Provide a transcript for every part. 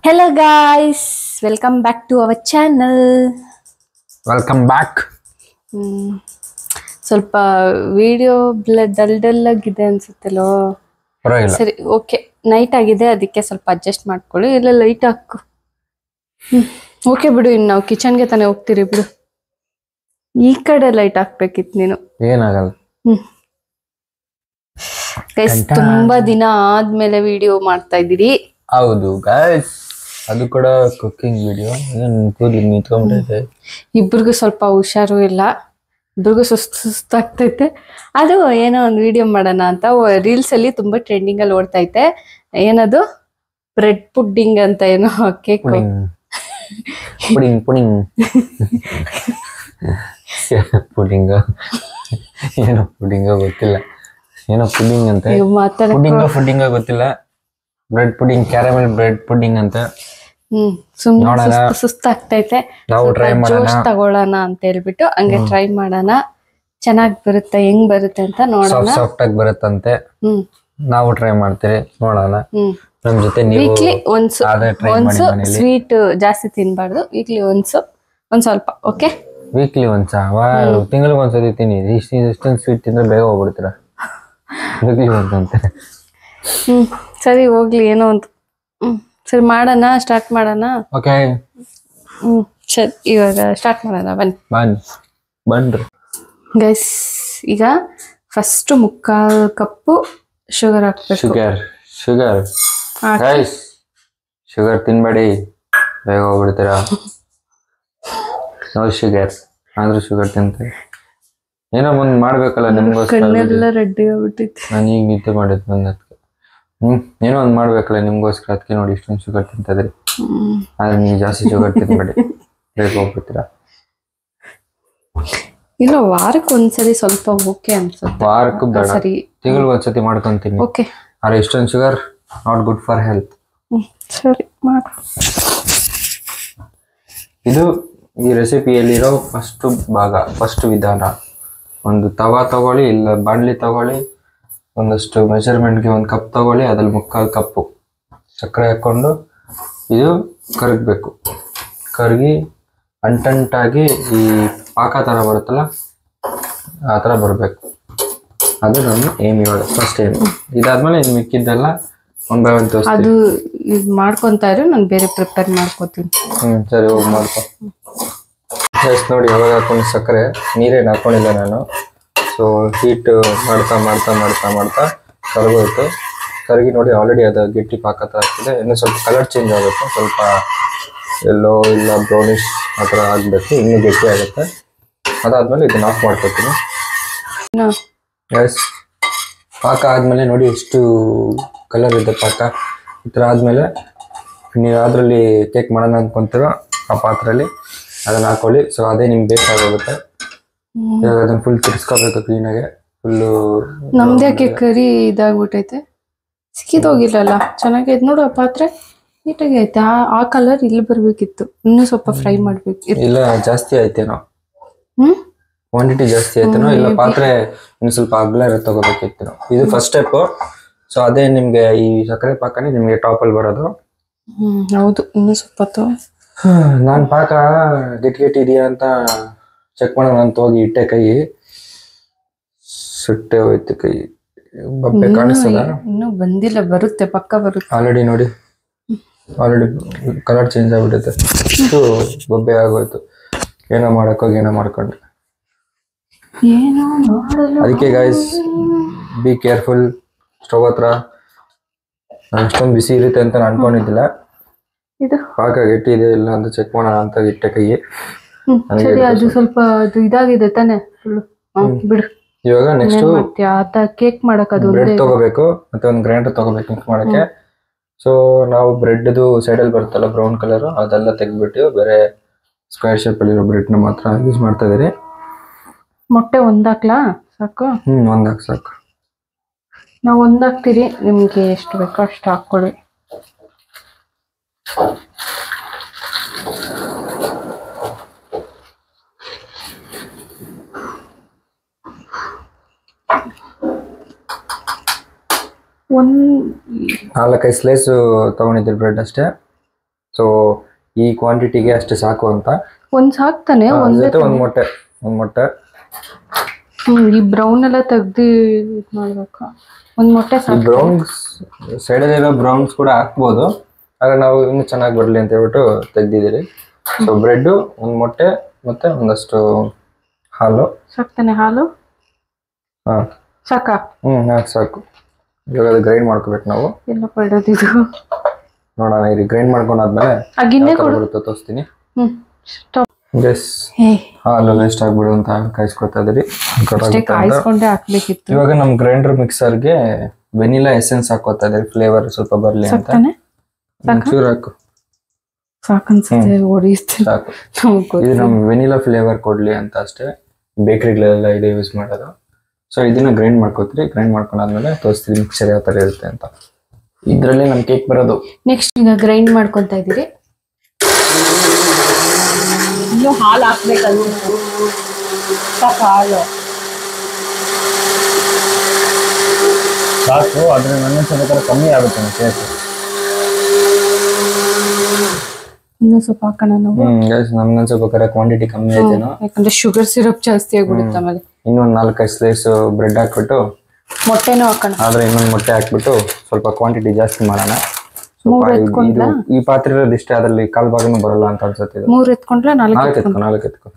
Hello guys, welcome back to our channel. Welcome back. ಸ್ವಲ್ಪ video dull ಆಗಿದೆ ಅನ್ಸುತ್ತಲ್ಲೋ. ಪರವಾಗಿಲ್ಲ. ಸರಿ, ಓಕೆ, ನೈಟ್ ಆಗಿದೆ, ಅದಕ್ಕೆ ಸ್ವಲ್ಪ ಅಡ್ಜಸ್ಟ್ ಮಾಡ್ಕೊಳ್ಳಿ. ಇಲ್ಲ ಲೈಟ್ ಹಾಕು. ಓಕೆ ಬಿಡು, ಇನ್ನು ನಾವು ಕಿಚನ್ಗೆ ತಾನೇ ಹೋಗ್ತೀರಿ ಬಿಡು. ಈ ಕಡೆ ಲೈಟ್ ಹಾಕ್ಬೇಕಿತ್ತು ನೀನು. ಏನಾಗಲ್ಲ. ಗೈಸ್, ತುಂಬಾ ದಿನ ಆದ್ಮೇಲೆ ವಿಡಿಯೋ ಮಾಡ್ತಾ ಇದ್ದೀರಿ. ಹೌದು ಗೈಸ್, ಅದು ಕೂಡ ಕುಕಿಂಗ್ ವಿಡಿಯೋ. ಏನು ಕೂದಲು ನಿಂತ್ಕೊಂಡ್ಬಿಟ್ಟೈತೆ. ಇಬ್ರಿಗೂ ಸ್ವಲ್ಪ ಹುಷಾರು ಇಲ್ಲ, ಇಬ್ರಿಗೂ ಸುಸ್ತಾಗ್ತೈತೆ. ಅದು ಏನೋ ಒಂದು ವಿಡಿಯೋ ಮಾಡೋಣ ಅಂತ ರೀಲ್ಸ್ ಅಲ್ಲಿ ತುಂಬಾ ಟ್ರೆಂಡಿಂಗ್ ಅಲ್ಲಿ ಓಡ್ತೈತೆ. ಏನದು ಬ್ರೆಡ್ ಪುಡ್ಡಿಂಗ್ ಅಂತ, ಏನೋ cake pudding pudding pudding pudding ಏನೋ ಪುಡಿಂಗ ಗೊತ್ತಿಲ್ಲ, ಏನೋ ಪುಡಿಂಗ್ ಅಂತ. ಪುಡಿಂಗ ಗೊತ್ತಿಲ್ಲ. Bread pudding, caramel bread pudding ಅಂತ. ಸುಮ್ಮನೆ ಸುಸ್ತಾಗ್ತೈತೆ, ನಾವು ಟ್ರೈ ಜೋಶ್ ತಗೊಳ್ಳೋಣ ಅಂತ ಹೇಳ್ಬಿಟ್ಟು ಹಂಗೆ ಟ್ರೈ ಮಾಡೋಣ. ಚೆನ್ನಾಗ್ ಬರುತ್ತೆ, ಹೆಂಗ್ ಬರುತ್ತೆ ಅಂತ ನೋಡೋಣ. ಸಾಫ್ಟ್ ಆಗಿ ಬರುತ್ತಂತೆ. ನಾವು ಟ್ರೈ ಮಾಡ್ತೀವಿ, ನೋಡೋಣ. ನಮ್ ಜೊತೆ ವೀಕ್ಲಿ ಒಂದ್ಸು ಸ್ವೀಟ್ ಜಾಸ್ತಿ ತಿನ್ಬಾರ್ದು. ವೀಕ್ಲಿ ಒಂದ್ ಸ್ವಲ್ಪ. ಓಕೆ, ವೀಕ್ಲಿ ಒಂದ್ಸ ತಿಂಗಳಿಗೆ ಒಂದ್ಸತಿ ತಿನ್ನಿ. ಇಷ್ಟೊಂದು ಸ್ವೀಟ್ ತಿಂದ್ರೆ ಬೇಗ ಹೋಗ್ಬಿಡ್ತೀರ. ವೀಕ್ಲಿ ಒಂದಂತೆ. ಸರಿ ಹೋಗ್ಲಿ, ಏನೋ ಒಂದು. ಸರಿ ಮಾಡೋಣ, ಸ್ಟಾರ್ಟ್ ಮಾಡೋಣ. ಓಕೆ, ಸರಿ, ಇವಾಗ ಸ್ಟಾರ್ಟ್ ಮಾಡೋಣ. ಬನ್ರಿ ಗೈಸ್. ಈಗ ಫಸ್ಟ್ 3/4 ಕಪ್ಪು ಶುಗರ್ ಹಾಕ್ಬೇಕು. ಶುಗರ್ ಗೈಸ್, ಶುಗರ್ ತಿನ್ಬೇಡಿ, ಬೇಗ ಹೋಗ್ಬಿಡ್ತೀರ. ನೋ ಶುಗರ್, ಆದ್ರೂ ಶುಗರ್ ತಿಂತಾರೆ. ಏನೋ ಮುಂದ್ ಮಾಡ್ಬೇಕಲ್ಲ ನಿಮ್ಗೋಸ್ಕರ. ಕಣ್ಣೆಲ್ಲ ರೆಡ್ಡಿ ಆಗ್ಬಿಟ್ಟಿತ್ತು. ನಾನು ಈಗ ನಿದ್ದೆ ಮಾಡಿದ್ ಬಂದದ್ಕೆ. ಏನೋ ಒಂದ್ ಮಾಡ್ಬೇಕಲ್ಲ ನಿಮ್ಗೋಸ್ಕರ, ಅದಕ್ಕೆ ನೋಡಿ ಇಷ್ಟೊಂದು ಶುಗರ್ ತಿಂತಿದ್ರಿ. ಆದ್ರೆ ನೀವು ಜಾಸ್ತಿ ಶುಗರ್ ತಿನ್ಬೇಡಿ, ಬೇಗ ಹೋಗ್ಬಿಡ್ತೀರಾ. ಇಲ್ಲ, ವಾರಕ್ಕೆ ಒಂದ್ಸರಿ ಸ್ವಲ್ಪ ಓಕೆ ಅನ್ಸುತ್ತೆ. ವಾರಕ್ಕೂ ಬೇಡ, ಸರಿ, ತಿಂಗಳಿಗೆ ಒಂದ್ಸತಿ ಮಾಡ್ಕೊಂತೀನಿ. ಓಕೆ. ಆದ್ರೆ ಇಷ್ಟೊಂದು sugar not good for health. ಸರಿ, ಮಾಡು. ಇದು ಈ ರೆಸಿಪಿಯಲ್ಲಿರೋ ಫಸ್ಟ್ ವಿಧಾನ. ಒಂದು ತವಾ ತಗೊಳ್ಳಿ, ಇಲ್ಲ ಬಾಣಲಿ ತಗೊಳ್ಳಿ, ಒಂದಷ್ಟು ಮೆಜರ್ಮೆಂಟ್ಗೆ 1 ಕಪ್ ತಗೊಳ್ಳಿ, ಅದ್ರಲ್ಲಿ 3/4 ಕಪ್ಪು ಸಕ್ಕರೆ ಹಾಕೊಂಡು ಇದು ಕರಗಬೇಕು. ಕರಗಿ ಅಂಟಂಟಾಗಿ ಈ ಪಾಕ ಥರ ಬರುತ್ತಲ್ಲ, ಆ ಥರ ಬರಬೇಕು. ಅದು ನಮ್ಮ ಏಮ್. ಇವಾಗ ಫಸ್ಟ್ ಏಮ್. ಇದಾದ್ಮೇಲೆ ಇನ್ನು ಮಿಕ್ಕಿದ್ದೆಲ್ಲ ಒಂದು ಬೈ ಒಂದು ತೋರಿಸ್ತೀನಿ. ಅದು ಇದು ಮಾಡ್ಕೊತಾ ಇರು, ನಾನು ಬೇರೆ ಪ್ರಿಪೇರ್ ಮಾಡ್ಕೋತೀನಿ. ಸರಿ, ಹೋಗಿ ಮಾಡ್ಕೊ. ನೋಡಿ, ಯಾವಾಗ ಹಾಕೊಂಡು ಸಕ್ಕರೆ, ನೀರೇನು ಹಾಕೊಂಡಿಲ್ಲ ನಾನು. ಸೊ ಹೀಟ್ ಮಾಡ್ತಾ ಕರಗೋಯ್ತು. ಕರಗಿ ನೋಡಿ, ಆಲ್ರೆಡಿ ಅದು ಗಟ್ಟಿ ಪಾಕ ಥರ ಆಗ್ತದೆ. ಇನ್ನು ಸ್ವಲ್ಪ ಕಲರ್ ಚೇಂಜ್ ಆಗುತ್ತೆ, ಸ್ವಲ್ಪ ಎಲ್ಲೋ ಇಲ್ಲ ಬ್ರೌನಿಶ್ ಆ ಥರ ಆಗಬೇಕು, ಇನ್ನೂ ಗಟ್ಟಿ ಆಗುತ್ತೆ. ಅದಾದ್ಮೇಲೆ ಇದನ್ನ ಆಫ್ ಮಾಡ್ಕೊತೀನಿ. ಎಸ್, ಪಾಕ ಆದಮೇಲೆ ನೋಡಿ ಎಷ್ಟು ಕಲರ್ ಇದೆ ಪಾಕ. ಈ ಥರ ಆದಮೇಲೆ ನೀವು ಅದರಲ್ಲಿ ಕೇಕ್ ಮಾಡೋಣ ಅಂದ್ಕೊಂತೀರೋ ಆ ಪಾತ್ರೆಯಲ್ಲಿ ಅದನ್ನು ಹಾಕೊಳ್ಳಿ. ಸೊ ಅದೇ ನಿಮ್ಗೆ ಬೇಕಾಗುತ್ತೆ. ಇವಾಗ ಅದನ್ನು ಫುಲ್ ತಿರ್ಸ್ಕೋಬೇಕು ಕ್ಲೀನಾಗೆ. ಫುಲ್ಲು ನಮ್ದ್ಯಾಕೆ ಕರಿ ಇದಾಗ್ಬಿಟ್ಟೈತೆ, ಸಿಕ್ಕಿದೋಗಿಲ್ಲಲ್ಲ. ಚೆನ್ನಾಗೈತೆ ನೋಡು, ಆ ಪಾತ್ರೆ ನೀಟಾಗಿ ಐತೆ. ಆ ಕಲರ್ ಇಲ್ಲಿ ಬರ್ಬೇಕಿತ್ತು, ಇನ್ನೂ ಸ್ವಲ್ಪ ಫ್ರೈ ಮಾಡ್ಬೇಕು. ಇಲ್ಲ, ಜಾಸ್ತಿ ಆಯ್ತೇನೋ, ಕ್ವಾಂಟಿಟಿ ಜಾಸ್ತಿ ಆಯ್ತೇನೋ, ಇಲ್ಲ ಪಾತ್ರೆ ಇನ್ನು ಸ್ವಲ್ಪ ಅಗಲ ತಗೋಬೇಕಿತ್ತು. ಇದು ಫಸ್ಟ್ ಸ್ಟೆಪ್ಪು. ಸೊ ಅದೇ ನಿಮ್ಗೆ ಈ ಸಕ್ಕರೆ ಪಾಕನೇ ನಿಮ್ಗೆ ಟಾಪಲ್ಲಿ ಬರೋದು. ಹೌದು, ಇನ್ನೂ ಸ್ವಲ್ಪ. ನಾನು ಪಾಕ ಗಟ್ಟಿ ಇದೆಯಾ ಅಂತ ಚೆಕ್ ಮಾಡೋಣ ಅಂತ ಹೋಗಿ ಇಟ್ಟೆ, ಕೈ ಸುಟ್ಟೆ ಹೋಯ್ತು. ಕೈ ಬಬ್ಬೆ ಕಾಣಿಸ್ತದ? ಇನ್ನೂ ಬಂದಿಲ್ಲ, ಬರುತ್ತೆ, ಪಕ್ಕ ಬರುತ್ತೆ. ಆಲ್ರೆಡಿ ನೋಡಿ, ಆಲ್ರೆಡಿ ಕಲರ್ ಚೇಂಜ್ ಆಗ್ಬಿಟ್ಟೈತೆ. ಇಷ್ಟು ಬಬ್ಬೆ ಆಗೋಯ್ತು. ಏನೋ ಮಾಡಕ್ಕೋಗಿ ಏನೋ ಮಾಡ್ಕೊಂಡೆ. ಅದಕ್ಕೆ ಗೈಸ್, ಬಿ ಕೇರ್ಫುಲ್. ಸ್ಟವ್ ಹತ್ರ ಅಷ್ಟೊಂದು ಬಿಸಿ ಇರುತ್ತೆ ಅಂತ ನಾನು ಅನ್ಕೊಂಡಿದ್ದಿಲ್ಲ. ಪಾಕ ಗಟ್ಟಿ ಇದೆ ಇಲ್ಲ ಅಂತ ಚೆಕ್ ಮಾಡೋಣ ಅಂತ ಇಟ್ಟೆ ಕೈ. ಅದು ಸ್ವಲ್ಪ ಇದಾಗಿದೆ ತಾನೆ, ಬಿಡು. ಇವಾಗ ನೆಕ್ಸ್ಟ್ ಕೇಕ್ ಮಾಡಕ್ ಅದು ಬ್ರೆಡ್ ತಗೋಬೇಕು, ಮತ್ತೆ ಒಂದು ಗ್ರೈಂಡರ್ ತಗೋಬೇಕು ಮಿಕ್ಸ್ ಮಾಡಕ್ಕೆ. ಸೊ ನಾವು ಬ್ರೆಡ್ದು ಸೈಡಲ್ಲಿ ಬರುತ್ತಲ್ಲ ಬ್ರೌನ್ ಕಲರ್, ಅದೆಲ್ಲ ತೆಗ್ದ್ಬಿಟ್ಟು ಬೇರೆ ಸ್ಕ್ವೇರ್ ಶೇಪ್ ಅಲ್ಲಿರೋ ಬ್ರೆಡ್ ನ ಮಾತ್ರ ಯೂಸ್ ಮಾಡ್ತಾ ಇದೀರಿ. ಮೊಟ್ಟೆ ಒಂದಾಕ್ಲಾ? ಸಾಕು. ಒಂದಾಕ್ ಸಾಕು. ನಾವು ಒಂದಾಕ್ತೀರಿ, ನಿಮ್ಗೆ ಎಷ್ಟು ಬೇಕೋ ಅಷ್ಟು ಹಾಕೊಳ್ಳಿ. ಒಂದು 4-5 ಸ್ಲೈಸ್ ತಗೊಂಡಿದ್ದೀರಿ ಬ್ರೆಡ್ ಅಷ್ಟೇ. ಸೊ ಈ ಕ್ವಾಂಟಿಟಿಗೆ ಅಷ್ಟು ಸಾಕು ಅಂತ. ಒಂದ್ ಸಾಕ್ತಾನೆ ಜೊತೆ ಒಂದ್ ಮೊಟ್ಟೆ ಈ ಬ್ರೌನ್ ಎಲ್ಲ ತೆಗ್ದು ಇದ್ ಮಾಡ್ಬೇಕಾ? ಒಂದ್ ಮೊಟ್ಟೆ ಸಾಕು. ಬ್ರೌನ್ಸ್ ಸೈಡಲ್ಲಿರೋ ಬ್ರೌನ್ಸ್ ಕೂಡ ಹಾಕ್ಬೋದು, ಆಗ ನಾವು ಇನ್ನೂ ಚೆನ್ನಾಗಿ ಬರಲಿ ಅಂತ ಹೇಳ್ಬಿಟ್ಟು ತೆಗ್ದಿದ್ದೀರಿ. ಸೊ ಬ್ರೆಡ್, ಒಂದು ಮೊಟ್ಟೆ ಮತ್ತೆ ಒಂದಷ್ಟು ಹಾಲು. ಸಾಕ್ತಾನೆ ಹಾಲು? ಹಾಂ ಸಾಕಾ? ಸಾಕು. ಇವಾಗ ಅದು ಗ್ರೈಂಡ್ ಮಾಡ್ಕೋಬೇಕು ನಾವು. ಎಲ್ಲ ಪಡೋದಿದು ನೋಡೋಣ, ಇಲ್ಲಿ ಗ್ರೈಂಡ್ ಮಾಡ್ಕೊಂಡಾದ್ಮೇಲೆ ಬರುತ್ತೆ ತೋರಿಸ್ತೀನಿ. ಹಾಲು ವೇಸ್ಟ್ ಆಗ್ಬಿಡು ಅಂತ ಕಾಯಿಸ್ಕೊತಾ ಇದ್ರಿ. ಕಾಯಿಸ್ಕೊಂಡೆ ಹಾಕ್ಬೇಕಿತ್ತು. ಇವಾಗ ನಮ್ ಗ್ರೈಂಡರ್ ಮಿಕ್ಸರ್ಗೆ ವೆನಿಲಾ ಎಸೆನ್ಸ್ ಹಾಕೋತಾ ಇದ್ರಿ, ಫ್ಲೇವರ್ ಸ್ವಲ್ಪ ಬರ್ಲಿ ಅಂತ. ಚೂರು ಹಾಕು, ಸಾಕನ್ಸುತ್ತೆ. ಸಾಕು. ಇದು ನಮ್ ವೆನಿಲಾ ಫ್ಲೇವರ್ ಕೊಡ್ಲಿ ಅಂತ ಅಷ್ಟೇ. ಬೇಕರಿಗಳೆಲ್ಲ ಇದೆ ಯೂಸ್ ಮಾಡೋದು. ಸೊ ಇದನ್ನ ಗ್ರೈಂಡ್ ಮಾಡ್ಕೋತೀರಿ. ಗ್ರೈಂಡ್ ಮಾಡ್ಕೊಂಡಾದ್ಮೇಲೆ ತೋರಿಸ್ತೀವಿ ಮಿಕ್ಸರ್ ಯಾವ ತರ ಇರುತ್ತೆ ಅಂತ. ಇದ್ರಲ್ಲಿ ನಮ್ ಕೇಕ್ ಬರೋದು. ನೆಕ್ಸ್ಟ್ ಈಗ ಗ್ರೈಂಡ್ ಮಾಡ್ಕೊಂತ ಇದೀರಿ. ಇನ್ನು ಹಾಲು ಹಾಕ್ಬೇಕಲ್ಲ, ಸಾಕು ಹಾಲು ಸಾಕು. ಆದ್ರೆ ನನ್ನ ಸ್ವಲ್ಪ ಕಮ್ಮಿ ಆಗುತ್ತೆ ಕೇಕ್. ಇನ್ನೂ ಸ್ವಲ್ಪ ಹಾಕೋಣ ನಾವು. ನಮ್ಗೊಂದ್ ಸ್ವಲ್ಪ ಕ್ವಾಂಟಿಟಿ ಕಮ್ಮಿ ಆಯ್ತೇನೋ, ಯಾಕಂದ್ರೆ ಶುಗರ್ ಸಿರಪ್ ಜಾಸ್ತಿ ಆಗ್ಬಿಡುತ್ತೆ. ಆಮೇಲೆ ಇನ್ನೊಂದ್ 4-5 ಸ್ಲೈಸ್ ಬ್ರೆಡ್ ಹಾಕ್ಬಿಟ್ಟು ಮೊಟ್ಟೆನೂ ಹಾಕೋಣ. ಆದ್ರೆ ಇನ್ನೊಂದು ಮೊಟ್ಟೆ ಹಾಕ್ಬಿಟ್ಟು ಸ್ವಲ್ಪ ಕ್ವಾಂಟಿಟಿ ಜಾಸ್ತಿ ಮಾಡೋಣ. ಈ ಪಾತ್ರೆ ಇರೋದಿಷ್ಟೇ, ಅದ್ರಲ್ಲಿ ಕಾಲ್ ಭಾಗನೂ ಬರಲ್ಲ ಅಂತ ಅನ್ಸುತ್ತೆ. 3 ಎತ್ಕೊಂಡ್ರೆ 4 ಎತ್ಕೊ.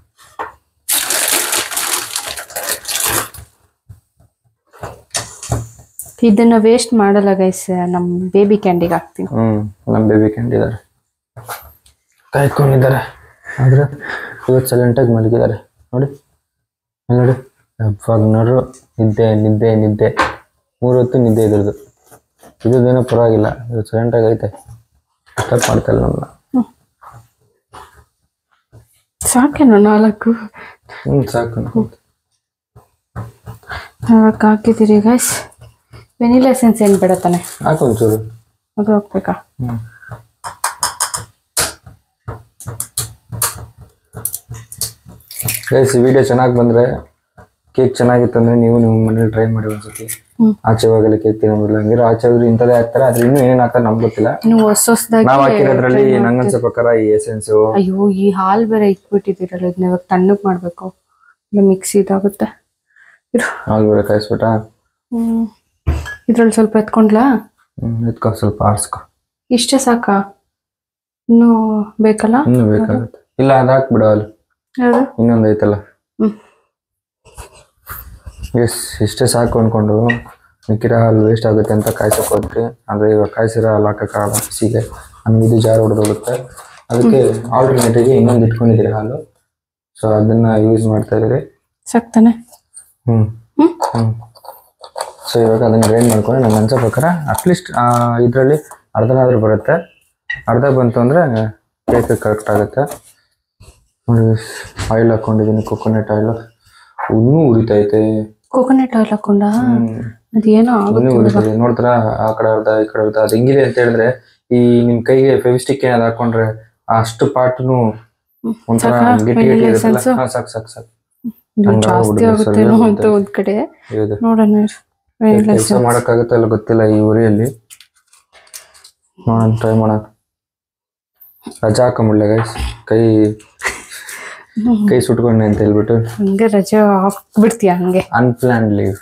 ಇದನ್ನ ವೇಸ್ಟ್ ಮಾಡಲ್ಲ ಗೈಸ್, ನಮ್ ಬೇಬಿ ಕ್ಯಾಂಡಿಗೆ ಹಾಕ್ತೀನಿ. ನಮ್ ಬೇಬಿ ಕ್ಯಾಂಡಿ ಇದಾರೆ, ಕಾಯ್ಕೊಂಡಿದ್ದಾರೆ. ಆದ್ರೆ ಇವತ್ತು ಸೈಲೆಂಟ್ ಆಗಿ ಮಲಗಿದ್ದಾರೆ ನೋಡಿ. ನೋಡಿ ನೋಡ್ರು, ನಿದ್ದೆ 3 ಹೊತ್ತು ನಿದ್ದೆ ಇದ್ರದ್ದು. ಇದೇನೋ ಪರವಾಗಿಲ್ಲ, ಇದು ಸೈಲೆಂಟ್ ಆಗಿ ಐತೆ, ಡಿಸ್ಟರ್ಬ್ ಮಾಡ್ತಾ ಇಲ್ಲ ನಮ್ಮನ್ನ. ಸಾಕೇನೋ 4? ಸಾಕು. ಹಾಕಿದ್ದೀರಿ ಗೈಸ್. ವೆನಿಲಾ ಎಸೆನ್ಸ್ ಏನ್ ಬೇಡ ತಾನೆ? ಹಾಕು ಒಂಚೂರು. ಅದು ಹಾಕ್ಬೇಕಾ? ಗೈಸ್ ವಿಡಿಯೋ ಚೆನ್ನಾಗಿ ಬಂದ್ರೆ, ಕೇಕ್ ಚೆನ್ನಾಗಿತ್ತು ಅಂದ್ರೆ ನೀವು ನಿಮ್ಮ ಮನೇಲಿ ಟ್ರೈ ಮಾಡಿ ಒಂದ್ಸತಿ. ಆಚೆ ಹೋಗಲ್ಲ ಕೇಕ್ ತಿನ್ನೋದಿಲ್ಲ, ಹಂಗಿರೋ ಆಚೆ ಹೋದ್ರೆ ಇಂಥದ್ದೇ ಹಾಕ್ತಾರೆ. ಆದ್ರೆ ಇನ್ನೂ ಏನೇನು ಹಾಕ್ತಾರೆ ನಮ್ಗೆ ಗೊತ್ತಿಲ್ಲ. ನಾವ್ ಹಾಕಿರೋದ್ರಲ್ಲಿ ನಂಗನ್ಸೋ ಪ್ರಕಾರ ಈ ಎಸೆನ್ಸ್. ಅಯ್ಯೋ, ಈ ಹಾಲ್ ಬೇರೆ ಇಟ್ಬಿಟ್ಟಿದ್ದೀರಲ್ಲ, ಇದನ್ನ ಇವಾಗ ತಣ್ಣಗ್ ಮಾಡ್ಬೇಕು. ಇಲ್ಲ ಮಿಕ್ಸಿ ಇದಾಗುತ್ತೆ. ಹಾಲು ಬೇರೆ ಕಾಯಿಸ್ಬಿಟ್ಟ. ಇದ್ರಲ್ಲಿ ಸ್ವಲ್ಪ ಎತ್ಕೊಂಡ್ಲಾ? ಎತ್ಕೊ, ಸ್ವಲ್ಪ ಆರ್ಸ್ಕೊ. ಇಷ್ಟೇ ಸಾಕಾ? ಇನ್ನೂ ಬೇಕಲ್ಲ? ಇನ್ನೂ ಬೇಕಾಗುತ್ತೆ. ಇಲ್ಲ ಅದು ಹಾಕ್ಬಿಡು ಹಾಲು. ಇನ್ನೊಂದು ಐತಲ್ಲ. ಇಷ್ಟೇ ಸಾಕು ಅನ್ಕೊಂಡು ಮಿಕ್ಕಿರೋ ಹಾಲು ವೇಸ್ಟ್ ಆಗುತ್ತೆ ಅಂತ ಕಾಯಿಸಕ್ಕೆ ಹೋದ್ರಿ. ಆದರೆ ಇವಾಗ ಕಾಯಿಸಿರೋ ಹಾಲು ಹಾಕೋಕ್ಕಾಗಲ್ಲ ಬಿಸಿಗೆ, ನಮ್ಗೆ ಇದು ಜಾರ್ ಹೊಡೆದೋಗುತ್ತೆ. ಅದಕ್ಕೆ ಆಲ್ಟರ್ನೇಟಿವ್ಗೆ ಇನ್ನೊಂದು ಇಟ್ಕೊಂಡಿದ್ದೀರಿ ಹಾಲು. ಸೊ ಅದನ್ನ ಯೂಸ್ ಮಾಡ್ತಾ ಇದ್ದೀರಿ. ಸಾಕ್ತಾನೆ? ಸೊ ಇವಾಗ ಅದನ್ನ ಗ್ರೈಂಡ್ ಮಾಡ್ಕೊಂಡು ನಂಗೆ ಅನ್ಸೋ ಪ್ರಕಾರ ಅಟ್ಲೀಸ್ಟ್ ಇದರಲ್ಲಿ ಅರ್ಧನಾದ್ರೂ ಬರುತ್ತೆ. ಅರ್ಧ ಬಂತು ಅಂದರೆ ಕೇಕ್ ಕರೆಕ್ಟ್ ಆಗುತ್ತೆ. ನೋಡಿ, ಆಯಿಲ್ ಹಾಕೊಂಡಿದ್ದೀನಿ, ಕೊಕೊನಟ್ ಆಯಿಲ್. ಇನ್ನೂ ಉರಿತೈತೆ. ಕೊಕೊನಟ್ ಆಯಿಲ್ ಹಾಕೊಂಡ ಅದೇನೋ ಉರಿತೈತೆ ನೋಡ್ತಾರ. ಆ ಕಡೆ ಅರ್ಧ ಈ ಕಡೆ ಅರ್ಧ. ಅದು ಹೆಂಗಿದೆ ಅಂತ ಹೇಳಿದ್ರೆ, ಈ ನಿಮ್ ಕೈಗೆ ಫೆವಿಸ್ಟಿಕ್ ಏನಾದ್ರು ಹಾಕೊಂಡ್ರೆ ಅಷ್ಟು ಪಾರ್ಟ್ನು ಒಂಥರ ಗಟ್ಟಿ ಇರುತ್ತಲ್ಲ. ಸಾಕು ಸಾಕು ಸಾಕು. ಜಾಸ್ತಿ ಆಗುತ್ತೇನೋ ಅಂತ ಒಂದ್ ಕಡೆ ನೋಡೋಣ. ಕೆಲಸ ಮಾಡಕ್ಕಾಗುತ್ತೆ ಅಲ್ಲ ಗೊತ್ತಿಲ್ಲ ಈ ಉರಿಯಲ್ಲಿ. ನೋಡೋಣ, ಟ್ರೈ ಮಾಡೋಣ. ರಜಾ ಹಾಕೊಂಬಿಡ್ಲೆ ಗೈಸ್, ಕೈ ಸುಟ್ಕೊಂಡೆ ಅಂತ ಹೇಳ್ಬಿಟ್ಟು. ಹಂಗೆ ರಜೆ ಹಾಕ್ಬಿಡ್ತೀಯ ಹಂಗೆ? ಅನ್ಪ್ಲಾನ್ ಲೀವ್.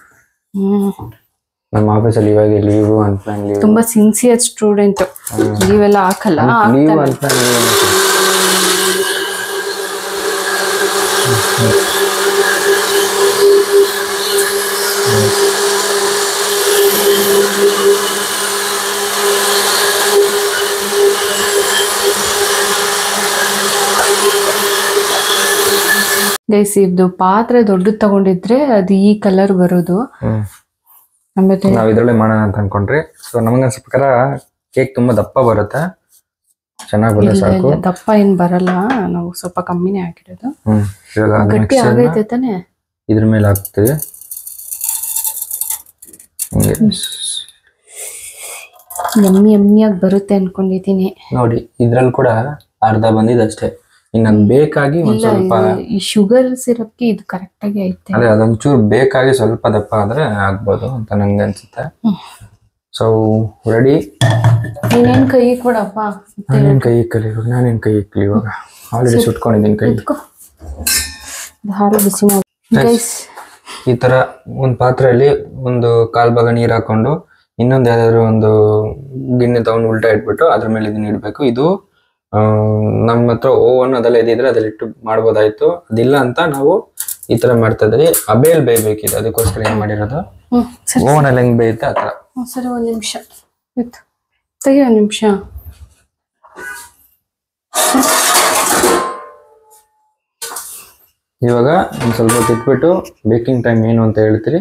ನಮ್ಮ ಆಫೀಸಲ್ಲಿ ಇವಾಗ ಲೀವ್, ಅನ್ಪ್ಲಾನ್ ಲೀವ್. ತುಂಬಾ ಸಿನ್ಸಿಯರ್ ಸ್ಟೂಡೆಂಟ್. ಲೀವ್ ಎಲ್ಲ ಹಾಕಲ್ಲ. Leave ಅನ್ಪ್ಲಾನ್ leave. ಗೈಸ್, ಇದು ಪಾತ್ರೆ ದೊಡ್ಡದು ತಗೊಂಡಿದ್ರೆ ಅದು ಈ ಕಲರ್ ಬರೋದು. ಆಮೇಲೆ ನಾವ್ ಇದ್ರಲ್ಲೇ ಮಾಡೋಣ ಅಂತ ಅನ್ಕೊಂಡ್ರಿ. ಸೊ ನಮಗನ್ಸ ಪ್ರಕಾರ ಕೇಕ್ ತುಂಬಾ ದಪ್ಪ ಬರುತ್ತೆ, ಚೆನ್ನಾಗಿ ಬರುತ್ತೆ. ಸಾಕು, ದಪ್ಪ ಏನ್ ಬರಲ್ಲ, ನಾವು ಸ್ವಲ್ಪ ಕಮ್ಮಿನೇ ಹಾಕಿರೋದು. ಇವಾಗ ಗಟ್ಟಿ ಆಗೈತೆ ತಾನೆ. ಇದ್ರ ಮೇಲೆ ಹಾಕ್ತೀವಿ. ಎಮ್ಮಿಯಾಗಿ ಬರುತ್ತೆ ಅನ್ಕೊಂಡಿದೀನಿ. ನೋಡಿ, ಇದ್ರಲ್ಲಿ ಕೂಡ ಅರ್ಧ ಬಂದಿದೆ ಅಷ್ಟೇ. ಇನ್ನು ಬೇಕಾಗಿ ಒಂದ್ ಸ್ವಲ್ಪ ಈ ಶುಗರ್ ಸಿರಪ್ಗೆ ಇದು ಕರೆಕ್ಟ್ ಆಗಿ ಐತೆ. ಅದೇ ಅದೊಂಚೂರು ಬೇಕಾಗಿ ಸ್ವಲ್ಪ ದಪ್ಪ ಆದ್ರೆ ಆಗ್ಬೋದು ಅಂತ ನಂಗೆ ಅನ್ಸುತ್ತೆ. So ready. ನೀನೇನ್ ಕೈ ಕೊಡಪ್ಪ. ನಾನೇನ್ ಕೈ ಇಕ್ಕಲಿ ಇವಾಗ, ನಾನೇನ್ ಕೈ ಇಕ್ಕಲಿ ಇವಾಗ, ಆಲ್ರೆಡಿ ಸುಟ್ಕೊಂಡಿದ್ದೀನಿ ಕೈ. ಹಾಲು ಬಿಸಿ ಮಾಡಿ ಗೈಸ್. ಈ ತರ ಒಂದು ಪಾತ್ರೆಯಲ್ಲಿ ಒಂದು ಕಾಲ್ ಭಾಗ ನೀರು ಹಾಕೊಂಡು ಇನ್ನೊಂದು ಯಾವ್ದಾದ್ರು ಒಂದು ಗಿಣ್ಣೆ ತಗೊಂಡು ಉಲ್ಟಾ ಇಟ್ಬಿಟ್ಟು ಅದ್ರ ಮೇಲೆ ಇದನ್ನ ಇಡ್ಬೇಕು. ಇದು ನಮ್ಮ ಹತ್ರ ಓವನ್ ಅದೆಲ್ಲ ಇದ್ದಿದ್ರೆ ಅದ್ರಲ್ಲಿ ಇಟ್ಟು ಮಾಡ್ಬೋದಾಯ್ತು. ಅದಿಲ್ಲ ಅಂತ ನಾವು ಈ ತರ ಮಾಡ್ತಾ ಇದ್ರಿ. ಅಬೇಲ್ ಬೇಯ್ಬೇಕಿದೆ, ಅದಕ್ಕೋಸ್ಕರ ಏನ್ ಮಾಡಿರೋದು. ಓವನ್ ಅಲ್ಲಿ ಹೆಂಗ್ ಬೇಯುತ್ತೆ ಆ ತರ. ಸರಿ, ಒಂದ್ ನಿಮಿಷ ತೆಗಿ, ಒಂದ್ ನಿಮಿಷ. ಇವಾಗ ಒಂದ್ ಸ್ವಲ್ಪ ಇಟ್ಬಿಟ್ಟು ಬೇಕಿಂಗ್ ಟೈಮ್ ಏನು ಅಂತ ಹೇಳ್ತೀರಿ,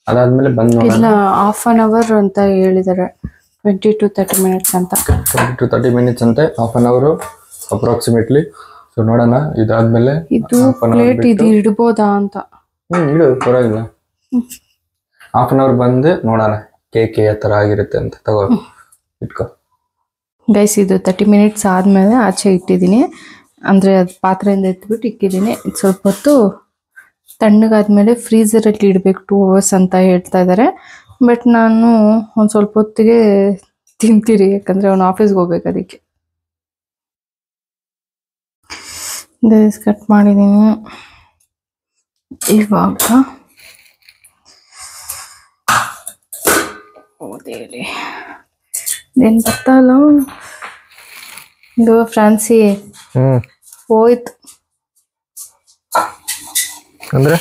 ಅದಾದ್ಮೇಲೆ ಬಂದ್ ನೋಡೋಣ. ಇಲ್ಲ, ಹಾಫ್ ಅನ್ ಅವರ್ ಅಂತ ಹೇಳಿದಾರೆ, 20 to 30 minutes ಅಂತ. 20 to 30 minutes ಅಂತೆ, half an hour approximately. So ನೋಡೋಣ ಇದಾದ್ಮೇಲೆ ಇದು ಪ್ಲೇಟ್ ಇದು ಇಡ್ಬೋದಾ ಅಂತ. ಇಡು, ಪರವಾಗಿಲ್ಲ. ಹಾಫ್ ಅನ್ ಅವರ್ ಬಂದು ನೋಡೋಣ ಕೇಕ್ ಯಾವ ತರ ಆಗಿರುತ್ತೆ ಅಂತ. ತಗೋ ಇಟ್ಕೋ ಗೈಸ್. ಇದು 30 minutes ಆದ್ಮೇಲೆ ಆಚೆ ಇಟ್ಟಿದ್ದೀನಿ, ಅಂದ್ರೆ ಅದು ಪಾತ್ರೆಯಿಂದ ಎತ್ಬಿಟ್ಟು ಇಕ್ಕಿದ್ದೀನಿ. ಸ್ವಲ್ಪ ಹೊತ್ತು ತಣ್ಣಗಾದ್ಮೇಲೆ ಫ್ರೀಸರಲ್ಲಿ ಇಡಬೇಕು 2 hours ಅಂತ ಹೇಳ್ತಾ ಇದ್ದಾರೆ. ಬಟ್ ನಾನು ಒಂದು ಸ್ವಲ್ಪ ಹೊತ್ತಿಗೆ ತಿಂತೀರಿ, ಯಾಕಂದ್ರೆ ಅವ್ನು ಆಫೀಸ್ಗೆ ಹೋಗ್ಬೇಕು. ಅದಕ್ಕೆ ಗೈಸ್ ಕಟ್ ಮಾಡಿದ್ದೀನಿ. ಇವಾಗ ಓದೇಲಿ ಏನ್ ಬರ್ತಾಲ್ಲ. ಇದು ಫ್ರಾನ್ಸಿ ಹೋಯ್ತು ಅಂದ್ರೆ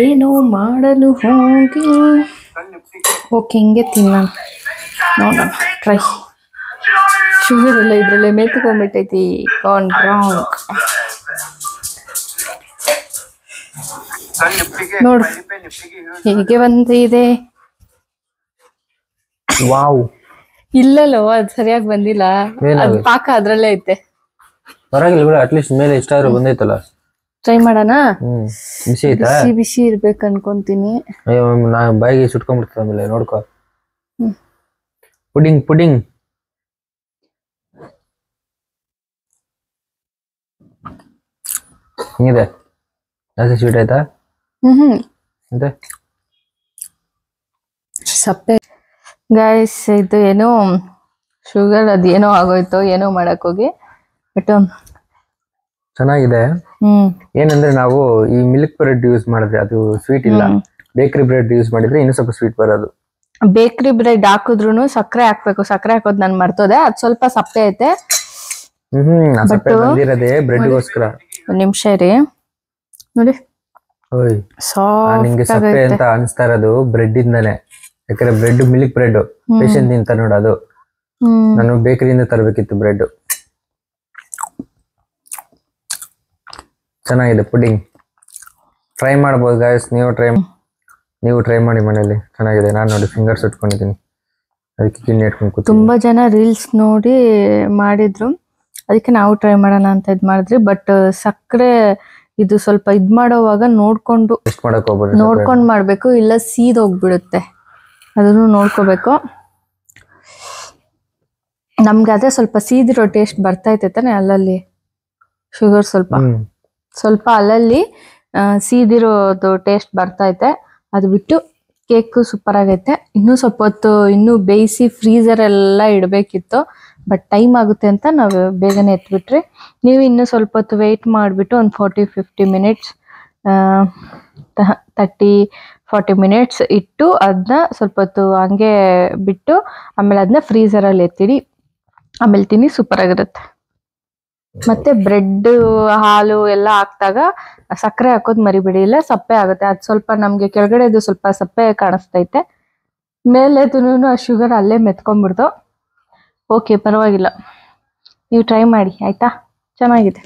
ಏನೋ ಮಾಡಲು ಹೋಗಿ. ಓಕೆ, ಹಿಂಗೆ ತಿನ್ನೋಣ, ನೋಡೋಣ, ಟ್ರೈ. ಶುಗರ್ ಎಲ್ಲ ಇದ್ರಲ್ಲೇ ಮೇತ್ಕೊಂಡ್ಬಿಟ್ಟೈತಿ. ಕಾರ್ನ್ ರಾಂಗ್ ನೋಡು ಹೇಗೆ ಬಂದಿದೆ. ವಾವ್, ಇಲ್ಲಲ್ಲೋ, ಅದು ಸರಿಯಾಗಿ ಬಂದಿಲ್ಲ. ಅದು ಪಾಕ ಅದ್ರಲ್ಲೇ ಐತೆ. ಪರವಾಗಿಲ್ಲ ಬಿಡ, ಅಟ್ಲೀಸ್ಟ್ ಮೇಲೆ ಇಷ್ಟಾದ್ರೂ ಬಂದೈತಲ್ಲ. ಟ್ರೈ ಮಾಡೋಣ. ಬಿಸಿ ಐತಾ? ಬಿಸಿ ಬಿಸಿ ಇರ್ಬೇಕು ಅನ್ಕೊಂತೀನಿ. ಅಯ್ಯೋ, ನಾ ಬಾಯಿಗೆ ಸುಟ್ಕೊಂಡ್ಬಿಡ್ತದೆ ಆಮೇಲೆ. ನೋಡ್ಕೊ, ಪುಡಿಂಗ್ ಪುಡಿಂಗ್. ಹಿಂಗಿದೆ, ಜಾಸ್ತಿ ಸ್ವೀಟ್ ಆಯ್ತಾ? ಮತ್ತೆ ಸಪ್ಪೆ ಗೈಸ್. ಇದು ಏನೋ ಶುಗರ್ ಅದೇನೋ ಆಗೋಯ್ತು, ಏನೋ ಮಾಡಕ್ ಹೋಗಿ. ಬಟ್ ಚೆನ್ನಾಗಿದೆ. ಏನಂದ್ರೆ ನಾವು ಈ ಮಿಲ್ಕ್ ಬ್ರೆಡ್ ಯೂಸ್ ಮಾಡಿದ್ರೆ ಅದು ಸ್ವೀಟ್ ಇಲ್ಲ. ಬೇಕರಿ ಬ್ರೆಡ್ ಯೂಸ್ ಮಾಡಿದ್ರೆ ಇನ್ನೂ ಸ್ವಲ್ಪ ಸ್ವೀಟ್ ಬರೋದು. ಬೇಕರಿ ಬ್ರೆಡ್ ಹಾಕಿದ್ರು ಸಕ್ಕರೆ ಹಾಕ್ಬೇಕು. ಸಕ್ಕರೆ ಹಾಕೋದು ನಾನು ಮರ್ತೋದೆ. ಅದು ಸ್ವಲ್ಪ ಸಪ್ಪೆ ಐತೆ. ಸಪ್ಪೆ ಬಂದಿರೋದೇ ಬ್ರೆಡ್ಗೋಸ್ಕರ. ಒಂದ್ ನಿಮಿಷ ಇರಿ, ನೋಡಿ. ನಿಂಗೆ ಸಪ್ಪೆ ಅಂತ ಅನಿಸ್ತಾ ಇರೋದು ಬ್ರೆಡ್ ಇಂದಾನೆ. ಯಾಕಂದ್ರೆ ಬ್ರೆಡ್ ಮಿಲ್ಕ್ ಬ್ರೆಡ್ ಪೇಷಂಟ್ ತಿಂತ ನೋಡ, ಅದು ನಾನು ಬೇಕರಿಯಿಂದ ತರಬೇಕಿತ್ತು ಬ್ರೆಡ್. ಚೆನ್ನಾಗಿದೆ ಪುಡಿಂಗ್. ಟ್ರೈ ಮಾಡ್ಬೋದು ಗಾಯ್ಸ್, ನೀವು ಟ್ರೈ ಮಾಡಿ ಮನೇಲಿ. ಚೆನ್ನಾಗಿದೆ. ನಾನು ನೋಡಿ ಫಿಂಗರ್ಸ್ ಇಟ್ಕೊಂಡಿದ್ದೀನಿ, ಅದಕ್ಕೆ ಗಿಣ್ಣೆ ಇಟ್ಕೊಂಡು ಕೂತು. ತುಂಬಾ ಜನ ರೀಲ್ಸ್ ನೋಡಿ ಮಾಡಿದ್ರು, ಅದಕ್ಕೆ ನಾವು ಟ್ರೈ ಮಾಡೋಣ ಅಂತ ಇದ್ ಮಾಡಿದ್ರಿ. ಬಟ್ ಸಕ್ಕರೆ ಇದು ಸ್ವಲ್ಪ ಇದ್ ಮಾಡೋವಾಗ ನೋಡ್ಕೊಂಡು ಮಾಡ್ಬೇಕು, ಇಲ್ಲ ಸೀದ್ ಹೋಗ್ಬಿಡುತ್ತೆ. ಅದನ್ನು ನೋಡ್ಕೋಬೇಕು. ನಮ್ಗೆ ಅದೇ ಸ್ವಲ್ಪ ಸೀದಿರೋ ಟೇಸ್ಟ್ ಬರ್ತಾ ಇತ್ತೆ ತಾನೆ ಅಲ್ಲಲ್ಲಿ. ಶುಗರ್ ಸ್ವಲ್ಪ ಅಲ್ಲಲ್ಲಿ ಸೀದಿರೋದು ಟೇಸ್ಟ್ ಬರ್ತಾ ಐತೆ. ಅದು ಬಿಟ್ಟು ಕೇಕ್ ಸೂಪರ್ ಆಗೈತೆ. ಇನ್ನೂ ಸ್ವಲ್ಪ ಹೊತ್ತು ಇನ್ನೂ ಬೇಯಿಸಿ ಫ್ರೀಸರ್ ಎಲ್ಲ ಇಡಬೇಕಿತ್ತು. ಬಟ್ ಟೈಮ್ ಆಗುತ್ತೆ ಅಂತ ನಾವು ಬೇಗನೆ ಎತ್ಬಿಟ್ರಿ. ನೀವು ಇನ್ನೂ ಸ್ವಲ್ಪ ಹೊತ್ತು ವೆಯ್ಟ್ ಮಾಡಿಬಿಟ್ಟು ಒಂದು 40-50 minutes 30-40 minutes ಇಟ್ಟು ಅದನ್ನ ಸ್ವಲ್ಪ ಹೊತ್ತು ಹಂಗೆ ಬಿಟ್ಟು ಆಮೇಲೆ ಅದನ್ನ ಫ್ರೀಸರಲ್ಲಿ ಎತ್ತಿಡಿ. ಆಮೇಲೆ ತಿನ್ನಿ, ಸೂಪರ್ ಆಗಿರುತ್ತೆ. ಮತ್ತೆ ಬ್ರೆಡ್ ಹಾಲು ಎಲ್ಲ ಹಾಕ್ದಾಗ ಸಕ್ಕರೆ ಹಾಕೋದು ಮರಿಬೇಡಿ, ಇಲ್ಲ ಸಪ್ಪೆ ಆಗುತ್ತೆ. ಅದು ಸ್ವಲ್ಪ ನಮ್ಗೆ ಕೆಳಗಡೆದು ಸ್ವಲ್ಪ ಸಪ್ಪೆ ಕಾಣಿಸ್ತೈತೆ, ಮೇಲೆದೂ ಆ ಶುಗರ್ ಅಲ್ಲೇ ಮೆತ್ಕೊಂಡ್ಬಿಡ್ತು. ಓಕೆ, ಪರವಾಗಿಲ್ಲ, ನೀವು ಟ್ರೈ ಮಾಡಿ ಆಯ್ತಾ, ಚೆನ್ನಾಗಿದೆ.